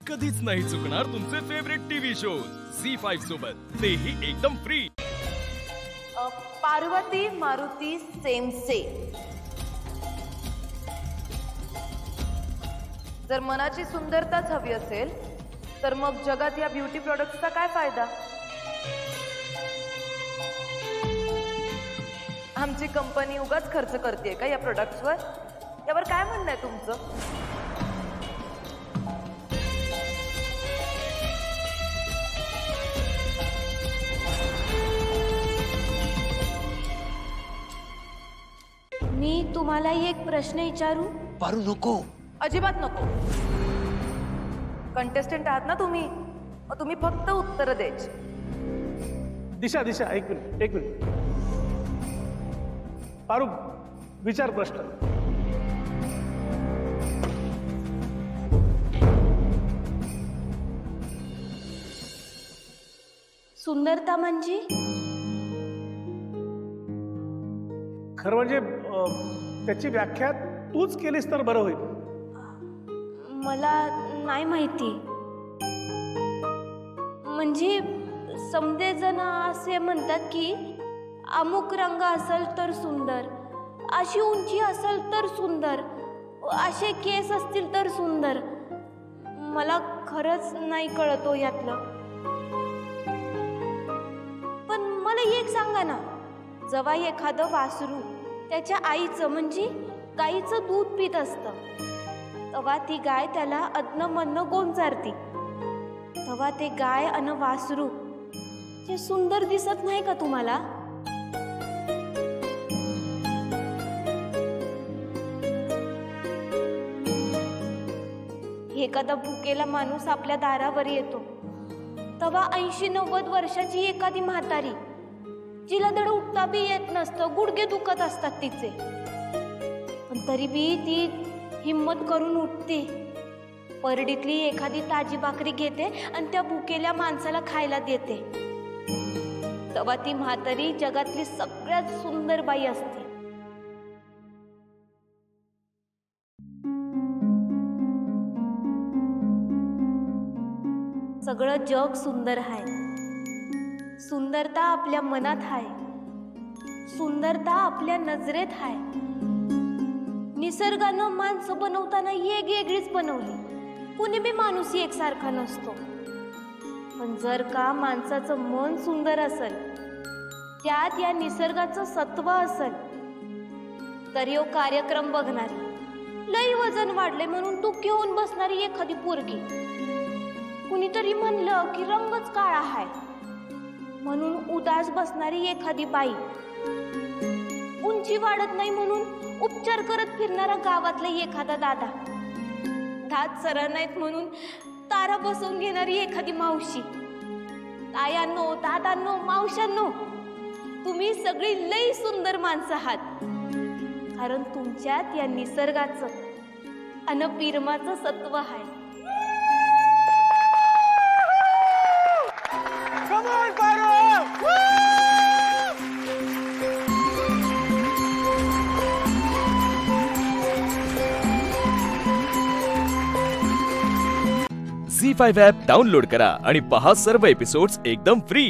कधीच नाही चुकणार तुमचे फेवरेट टीव्ही शोज झी5 सोबत, तेही एकदम फ्री। पार्वती मारुती सेमसे। जर मनाची सुंदरताच हवी असेल तर मग जगात या ब्युटी प्रोडक्ट्सचा काय फायदा? आमची कंपनी उगाच खर्च करते का या प्रोडक्ट्सवर? यावर काय म्हणणं आहे तुमचं? मी तुम्हाला एक प्रश्न विचारू? पारू नको, अजिबात नको। कंटेस्टंट आहात ना तुम्ही, मग तुम्ही फक्त उत्तर द्यायची। दिशा दिशा एक मिनिट पारू, विचार प्रश्न। सुंदरता म्हणजे? खरं म्हणजे त्याची व्याख्या तूच केलीस तर बरं होईल। मला नाही माहिती। म्हणजे समजे जण असे म्हणतात की अमुक रंग असेल तर सुंदर, अशी उंची असेल तर सुंदर, असे केस असतील तर सुंदर। मला खरंच नाही कळतो यातलं। पण मला एक सांगा ना, जेव्हा एखादं वासरू त्याच्या आईचं म्हणजे गाईचं दूध पित असतं, तेव्हा ती गाय त्याला अदनं-मदनं गोंजारती, तेव्हा ते गाय अन वासरू ते सुंदर दिसत नाही का तुम्हाला? एखादा भुकेला माणूस आपल्या दारावर येतो, तेव्हा 80-90 वर्षाची एखादी म्हातारी, जिला धड उठता बी येत नसतं, गुडघे दुखत असतात तिचे, पण तरी बी ती हिम्मत करून उठते, परडीतली एखादी ताजी भाकरी घेते आणि त्या भुकेल्या माणसाला खायला देते, तेव्हा ती म्हातारी जगातली सगळ्यात सुंदर बाई असते। सगळं जग सुंदर आहे। सुंदरता आपल्या मनात आहे, सुंदरता आपल्या नजरेत आहे। निसर्गानं माणसं बनवताना वेगळीच बनवली, कुणी बी माणूस एकसारखा नसतो। पण जर का माणसाचं मन सुंदर असेल, त्यात या निसर्गाचं सत्व असेल, तर यो कार्यक्रम बघणारी, लई वजन वाढले म्हणून दुःखी होऊन बसणारी एखादी पोरगी, कुणीतरी म्हणलं की रंगच काळा आहे म्हणून उदास बसणारी एखादी बाई, उंची वाढत नाही म्हणून उपचार करत फिरणारा गावातला एखादा दादा, दात सरळ नाहीत म्हणून तारा बसवून घेणारी एखादी मावशी। तायांनो, दादांनो, मावशांनो, तुम्ही सगळी लई सुंदर माणसं आहात, कारण तुमच्यात या निसर्गाचं अन पिरमाचं सत्व आहे। झी5 ॲप डाउनलोड करा आणि पहा सर्व एपिसोड्स एकदम फ्री।